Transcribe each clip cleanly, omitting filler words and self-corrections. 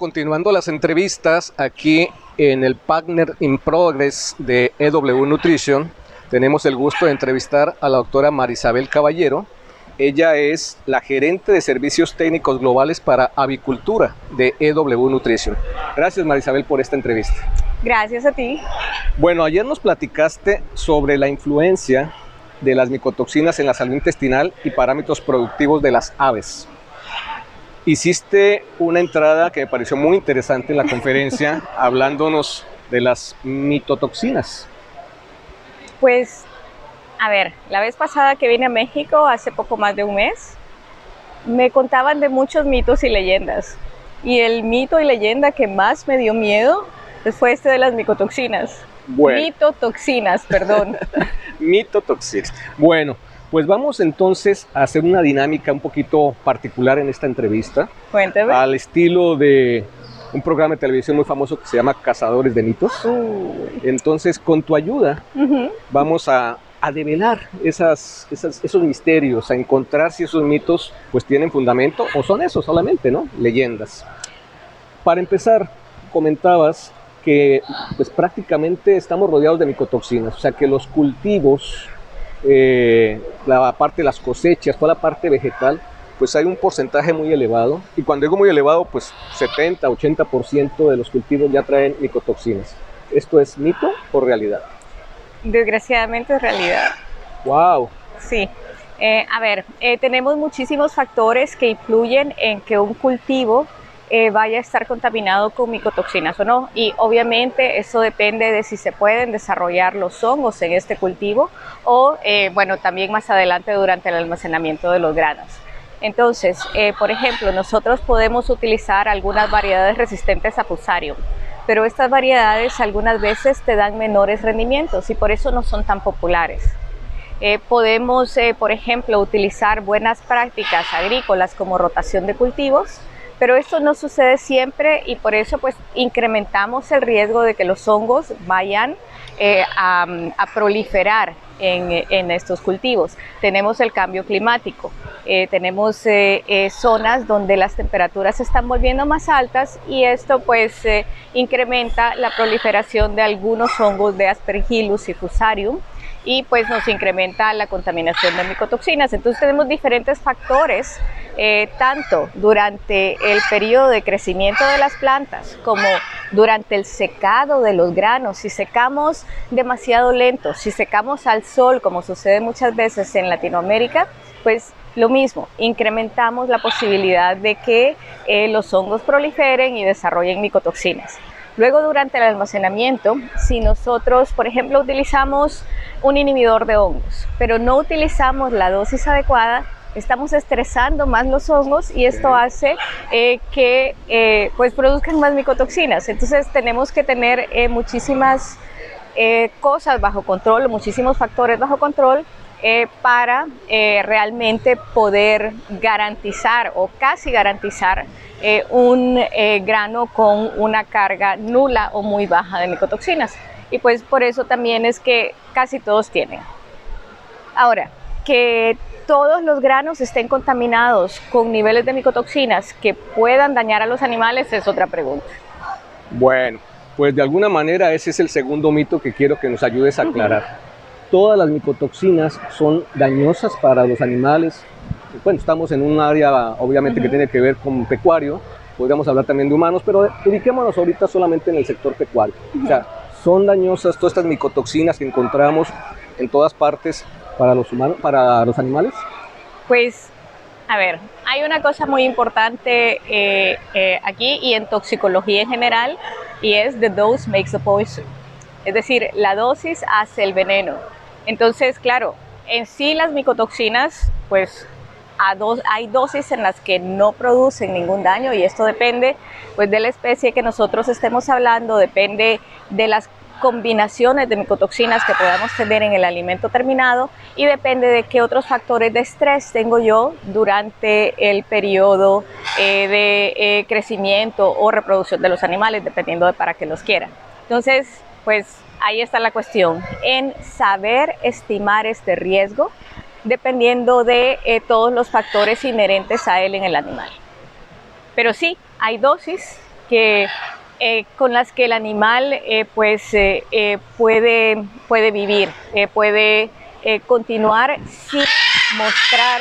continuando las entrevistas aquí en el Partner in Progress de EW Nutrition, tenemos el gusto de entrevistar a la doctora Marisabel Caballero. Ella es la gerente de servicios técnicos globales para avicultura de EW Nutrition. Gracias, Marisabel, por esta entrevista. Gracias a ti. Bueno, ayer nos platicaste sobre la influencia de las micotoxinas en la salud intestinal y parámetros productivos de las aves. Hiciste una entrada que me pareció muy interesante en la conferencia, hablándonos de las mitotoxinas. Pues, a ver, la vez pasada que vine a México, hace poco más de un mes, me contaban de muchos mitos y leyendas. Y el mito y leyenda que más me dio miedo pues, fue este de las micotoxinas. Bueno. Mitotoxinas, perdón. Mitotoxinas. Bueno, pues vamos entonces a hacer una dinámica un poquito particular en esta entrevista. Cuéntame. Al estilo de un programa de televisión muy famoso que se llama Cazadores de Mitos. Entonces, con tu ayuda, vamos a develar esos misterios, a encontrar si esos mitos pues tienen fundamento o son eso solamente, ¿no? Leyendas. Para empezar, comentabas que pues prácticamente estamos rodeados de micotoxinas, o sea que los cultivos, la parte de las cosechas, toda la parte vegetal, pues hay un porcentaje muy elevado, y cuando digo muy elevado, pues 70-80% de los cultivos ya traen micotoxinas. ¿Esto es mito o realidad? Desgraciadamente es realidad. ¡Wow! Sí. A ver, tenemos muchísimos factores que influyen en que un cultivo vaya a estar contaminado con micotoxinas o no, y obviamente eso depende de si se pueden desarrollar los hongos en este cultivo o bueno, también más adelante durante el almacenamiento de los granos. Entonces, por ejemplo, nosotros podemos utilizar algunas variedades resistentes a Fusarium, pero estas variedades algunas veces te dan menores rendimientos y por eso no son tan populares. Podemos, por ejemplo, utilizar buenas prácticas agrícolas como rotación de cultivos, pero esto no sucede siempre y por eso pues incrementamos el riesgo de que los hongos vayan a proliferar en estos cultivos. Tenemos el cambio climático, tenemos zonas donde las temperaturas se están volviendo más altas y esto pues incrementa la proliferación de algunos hongos de Aspergillus y Fusarium y pues nos incrementa la contaminación de micotoxinas. Entonces tenemos diferentes factores, tanto durante el periodo de crecimiento de las plantas como durante el secado de los granos. Si secamos demasiado lento, si secamos al sol, como sucede muchas veces en Latinoamérica, pues lo mismo, incrementamos la posibilidad de que los hongos proliferen y desarrollen micotoxinas. Luego, durante el almacenamiento, si nosotros, por ejemplo, utilizamos un inhibidor de hongos, pero no utilizamos la dosis adecuada, estamos estresando más los hongos y esto hace que pues produzcan más micotoxinas. Entonces, tenemos que tener muchísimas cosas bajo control, muchísimos factores bajo control para realmente poder garantizar o casi garantizar un grano con una carga nula o muy baja de micotoxinas. Y pues por eso también es que casi todos tienen. Ahora, que todos los granos estén contaminados con niveles de micotoxinas que puedan dañar a los animales es otra pregunta. Bueno, pues de alguna manera ese es el segundo mito que quiero que nos ayudes a aclarar. Todas las micotoxinas son dañosas para los animales. Bueno, estamos en un área obviamente que tiene que ver con pecuario, podríamos hablar también de humanos, pero ubiquémonos ahorita solamente en el sector pecuario. O sea, son dañosas todas estas micotoxinas que encontramos en todas partes para los humanos, para los animales. Pues, a ver, hay una cosa muy importante aquí y en toxicología en general, y es the dose makes the poison. Es decir, la dosis hace el veneno. Entonces, claro, en sí las micotoxinas, pues hay dosis en las que no producen ningún daño y esto depende pues de la especie que nosotros estemos hablando, depende de las combinaciones de micotoxinas que podamos tener en el alimento terminado y depende de qué otros factores de estrés tengo yo durante el periodo de crecimiento o reproducción de los animales, dependiendo de para qué los quieran. Entonces, pues ahí está la cuestión, en saber estimar este riesgo dependiendo de todos los factores inherentes a él en el animal. Pero sí, hay dosis con las que el animal puede vivir, puede continuar sin mostrar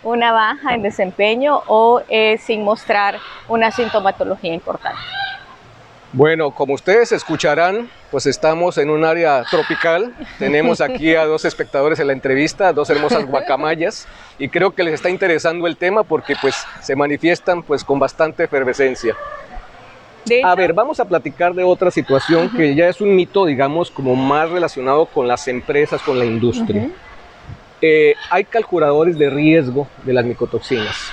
una baja en desempeño o sin mostrar una sintomatología importante. Bueno, como ustedes escucharán, pues estamos en un área tropical. Tenemos aquí a dos espectadores en la entrevista, dos hermosas guacamayas, y creo que les está interesando el tema porque pues se manifiestan pues con bastante efervescencia. A ver, vamos a platicar de otra situación que ya es un mito, digamos, como más relacionado con las empresas, con la industria. Hay calculadores de riesgo de las micotoxinas,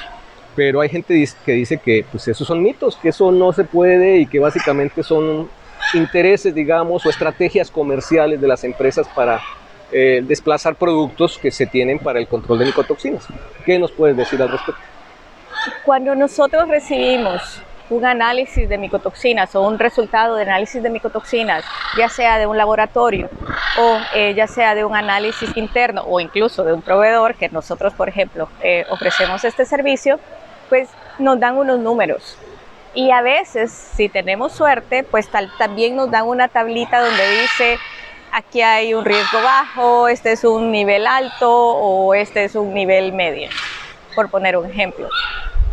pero hay gente que dice que pues esos son mitos, que eso no se puede y que básicamente son intereses, digamos, o estrategias comerciales de las empresas para desplazar productos que se tienen para el control de micotoxinas. ¿Qué nos puedes decir al respecto? Cuando nosotros recibimos un análisis de micotoxinas o un resultado de análisis de micotoxinas, ya sea de un laboratorio o ya sea de un análisis interno o incluso de un proveedor, que nosotros, por ejemplo, ofrecemos este servicio, pues nos dan unos números. Y a veces, si tenemos suerte, pues también nos dan una tablita donde dice: aquí hay un riesgo bajo, este es un nivel alto o este es un nivel medio, por poner un ejemplo.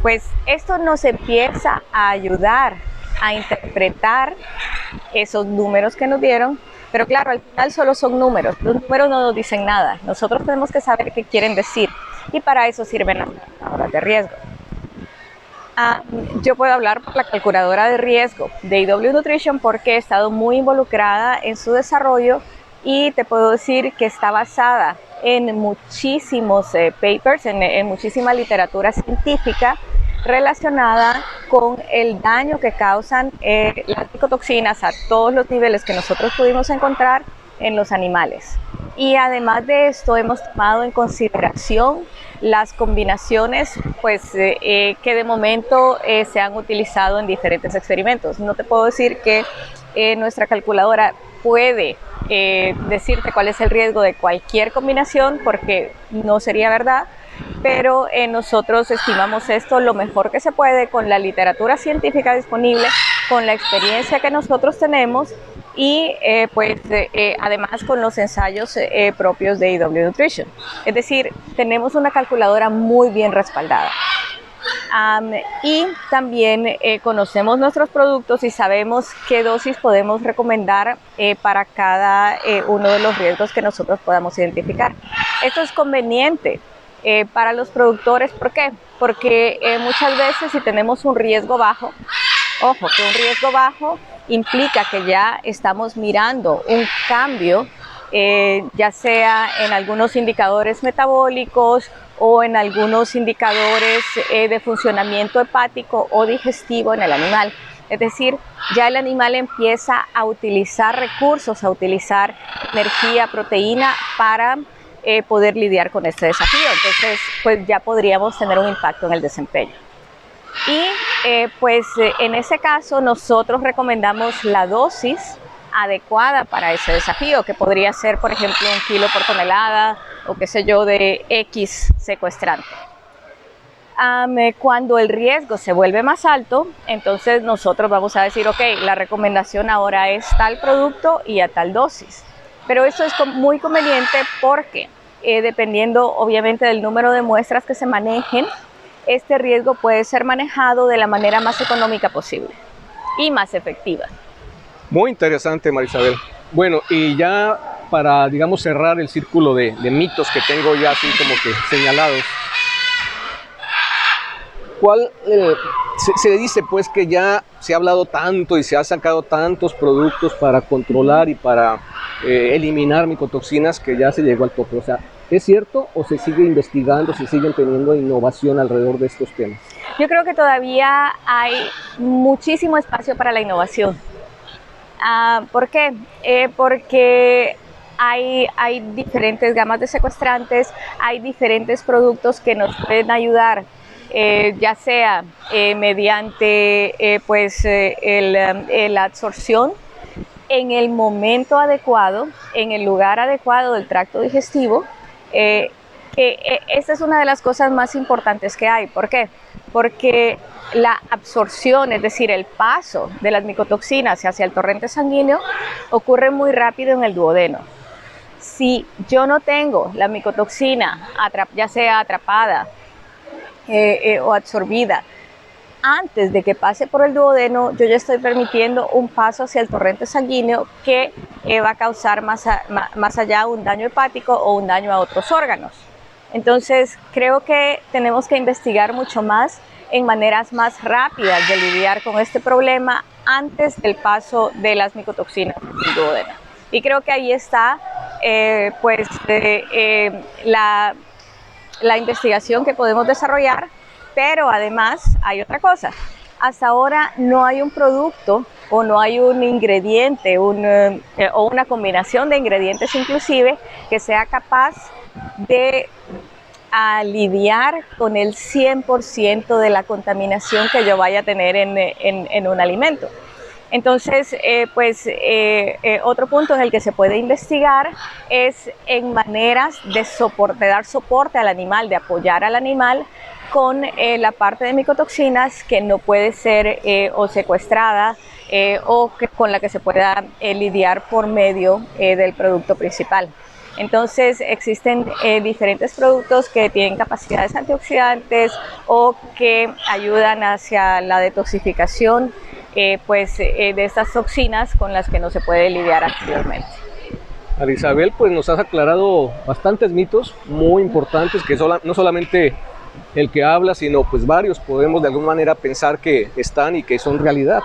Pues esto nos empieza a ayudar a interpretar esos números que nos dieron, pero claro, al final solo son números, los números no nos dicen nada, nosotros tenemos que saber qué quieren decir y para eso sirven las calculadoras de riesgo. Yo puedo hablar por la calculadora de riesgo de IW Nutrition porque he estado muy involucrada en su desarrollo y te puedo decir que está basada en muchísimos papers, en muchísima literatura científica relacionada con el daño que causan las micotoxinas a todos los niveles que nosotros pudimos encontrar en los animales. Y además de esto hemos tomado en consideración las combinaciones que de momento se han utilizado en diferentes experimentos. No te puedo decir que nuestra calculadora puede decirte cuál es el riesgo de cualquier combinación porque no sería verdad, pero nosotros estimamos esto lo mejor que se puede con la literatura científica disponible, con la experiencia que nosotros tenemos y además con los ensayos propios de IW Nutrition. Es decir, tenemos una calculadora muy bien respaldada. Y también conocemos nuestros productos y sabemos qué dosis podemos recomendar para cada uno de los riesgos que nosotros podamos identificar. Esto es conveniente para los productores. ¿Por qué? Porque muchas veces si tenemos un riesgo bajo, ojo, que un riesgo bajo implica que ya estamos mirando un cambio, ya sea en algunos indicadores metabólicos o en algunos indicadores de funcionamiento hepático o digestivo en el animal. Es decir, ya el animal empieza a utilizar recursos, a utilizar energía, proteína para poder lidiar con este desafío. Entonces, pues ya podríamos tener un impacto en el desempeño. Y en ese caso nosotros recomendamos la dosis adecuada para ese desafío, que podría ser, por ejemplo, 1 kilo por tonelada o qué sé yo, de X secuestrante. Cuando el riesgo se vuelve más alto, entonces nosotros vamos a decir, ok, la recomendación ahora es tal producto y a tal dosis. Pero eso es muy conveniente porque dependiendo obviamente del número de muestras que se manejen, este riesgo puede ser manejado de la manera más económica posible y más efectiva. Muy interesante, Marisabel. Bueno, y ya para, digamos, cerrar el círculo de mitos que tengo ya así como que señalados, ¿cuál se dice pues que ya se ha hablado tanto y se ha sacado tantos productos para controlar y para eliminar micotoxinas que ya se llegó al tope? O sea, ¿es cierto o se sigue investigando, se siguen teniendo innovación alrededor de estos temas? Yo creo que todavía hay muchísimo espacio para la innovación. ¿Por qué? Porque hay diferentes gamas de secuestrantes, hay diferentes productos que nos pueden ayudar, ya sea mediante la absorción en el momento adecuado, en el lugar adecuado del tracto digestivo, que esta es una de las cosas más importantes que hay. ¿Por qué? Porque la absorción, es decir, el paso de las micotoxinas hacia el torrente sanguíneo ocurre muy rápido en el duodeno. Si yo no tengo la micotoxina, ya sea atrapada o absorbida, antes de que pase por el duodeno, yo ya estoy permitiendo un paso hacia el torrente sanguíneo que va a causar más allá un daño hepático o un daño a otros órganos. Entonces, creo que tenemos que investigar mucho más en maneras más rápidas de lidiar con este problema antes del paso de las micotoxinas del duodeno. Y creo que ahí está la investigación que podemos desarrollar. Pero además hay otra cosa. Hasta ahora no hay un producto o no hay un ingrediente o una combinación de ingredientes inclusive que sea capaz de lidiar con el 100% de la contaminación que yo vaya a tener en un alimento. Entonces, otro punto en el que se puede investigar es en maneras de dar soporte al animal, de apoyar al animal con la parte de micotoxinas que no puede ser o secuestrada con la que se pueda lidiar por medio del producto principal. Entonces existen diferentes productos que tienen capacidades antioxidantes o que ayudan hacia la detoxificación de estas toxinas con las que no se puede lidiar anteriormente. María Isabel, pues nos has aclarado bastantes mitos muy importantes que no solamente el que habla, sino pues varios podemos de alguna manera pensar que están y que son realidad.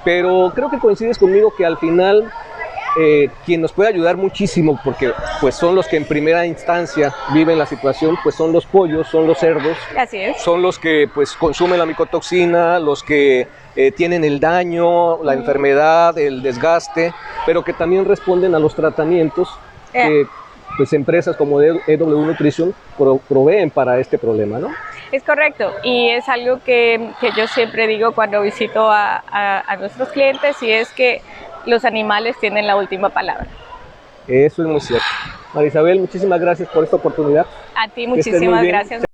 Pero creo que coincides conmigo que al final quien nos puede ayudar muchísimo, porque pues son los que en primera instancia viven la situación, pues son los pollos, son los cerdos. Así es. Son los que pues consumen la micotoxina, los que tienen el daño, la enfermedad, el desgaste, pero que también responden a los tratamientos que pues empresas como EW Nutrition proveen para este problema, ¿no? Es correcto, y es algo que yo siempre digo cuando visito a nuestros clientes, y es que los animales tienen la última palabra. Eso es muy cierto. María Isabel, muchísimas gracias por esta oportunidad. A ti muchísimas gracias.